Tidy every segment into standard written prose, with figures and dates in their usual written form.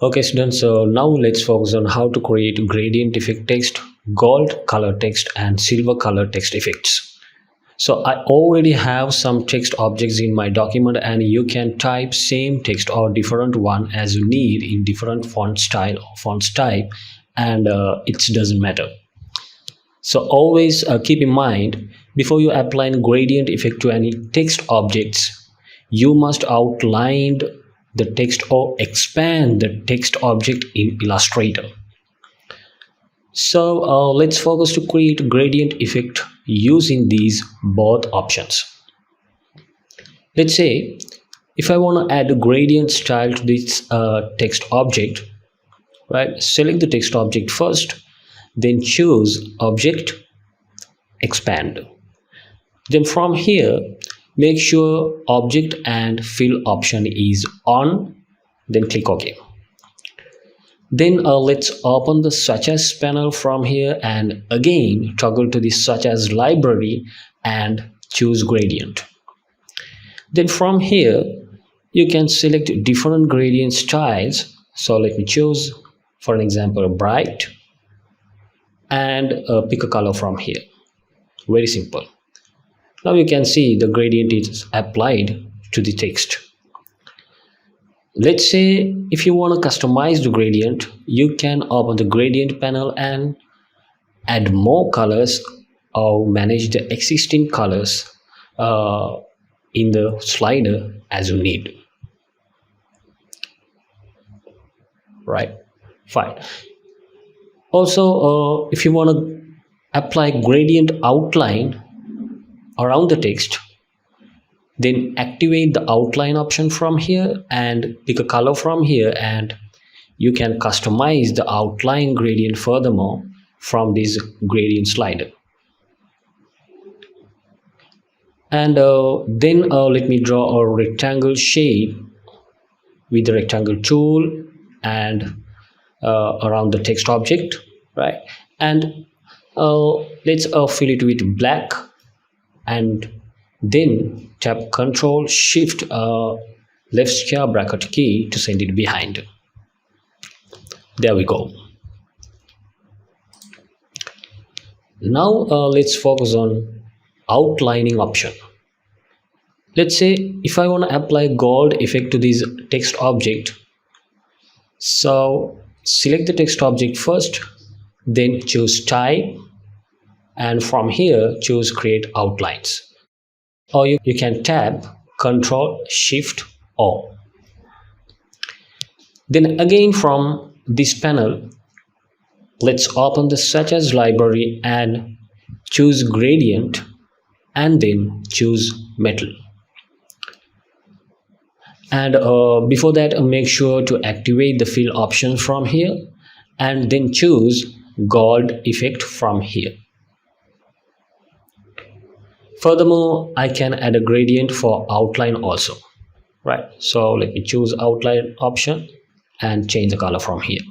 Okay, students, so now let's focus on how to create gradient effect text, gold color text, and silver color text effects. So I already have some text objects in my document, and you can type same text or different one as you need in different font style or font type, and it doesn't matter. So always keep in mind, before you apply a gradient effect to any text objects, you must outline the text or expand the text object in Illustrator. So let's focus to create gradient effect using these both options. Let's say if I want to add a gradient style to this text object, right? Select the text object first, then choose object, expand. Then from here, make sure object and fill option is on, then click OK. Then let's open the such as panel from here, and again toggle to the such as library and choose gradient. Then from here you can select different gradient styles. So let me choose, for an example, bright, and pick a color from here. Very simple. Now you can see the gradient is applied to the text. Let's say if you want to customize the gradient, you can open the gradient panel and add more colors or manage the existing colors in the slider as you need. Right, fine. Also, if you want to apply gradient outline around the text, then activate the outline option from here and pick a color from here, and you can customize the outline gradient furthermore from this gradient slider. And then let me draw a rectangle shape with the rectangle tool and around the text object, right? And let's fill it with black, and then tap Ctrl Shift left square bracket key to send it behind. There we go. Now let's focus on outlining option. Let's say if I want to apply gold effect to this text object, so select the text object first, then choose type, and from here choose create outlines, or you can tap Ctrl Shift O. Then again from this panel, let's open the such as library and choose gradient, and then choose metal. And before that, make sure to activate the fill option from here, and then choose gold effect from here. Furthermore, I can add a gradient for outline also, right? So let me choose outline option and change the color from here.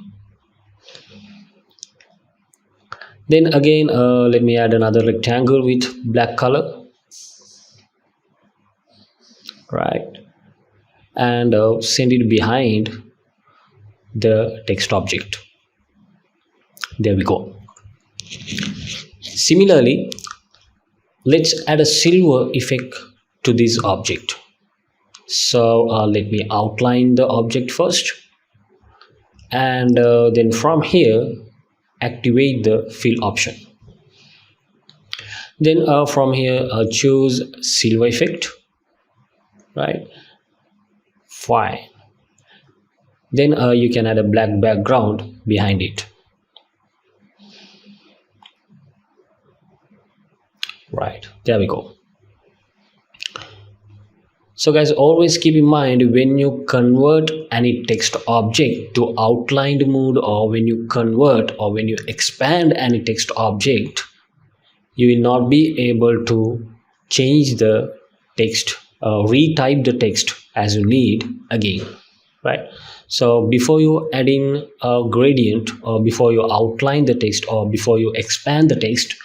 Then again let me add another rectangle with black color, right? And send it behind the text object. There we go. Similarly, let's add a silver effect to this object. So let me outline the object first, and then from here activate the fill option. Then from here choose silver effect, right? Fine. Then you can add a black background behind it. Right, there we go. So guys, always keep in mind, when you convert any text object to outlined mode, or when you convert or when you expand any text object, you will not be able to change the text, retype the text as you need again, right? So before you add in a gradient, or before you outline the text, or before you expand the text,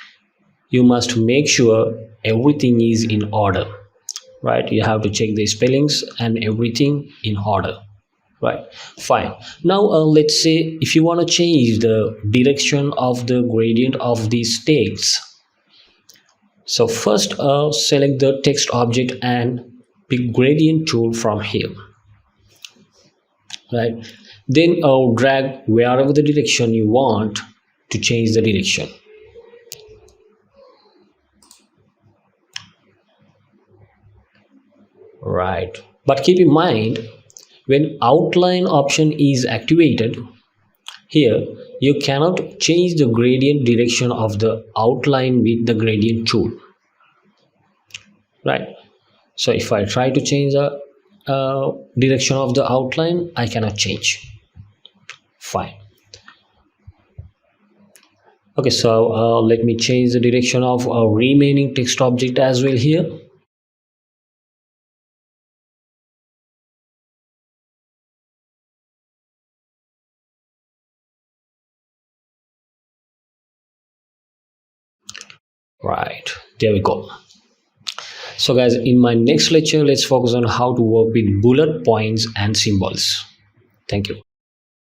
you must make sure everything is in order, right? You have to check the spellings and everything in order. right? Fine. Now let's say if you want to change the direction of the gradient of these text. So first select the text object and pick gradient tool from here, right? Then drag wherever the direction you want to change the direction, right? But keep in mind, when outline option is activated, here you cannot change the gradient direction of the outline with the gradient tool, right? So if I try to change the direction of the outline, I cannot change. Fine. Okay, so let me change the direction of our remaining text object as well here. Right, there we go. So guys, in my next lecture, let's focus on how to work with bullet points and symbols. Thank you.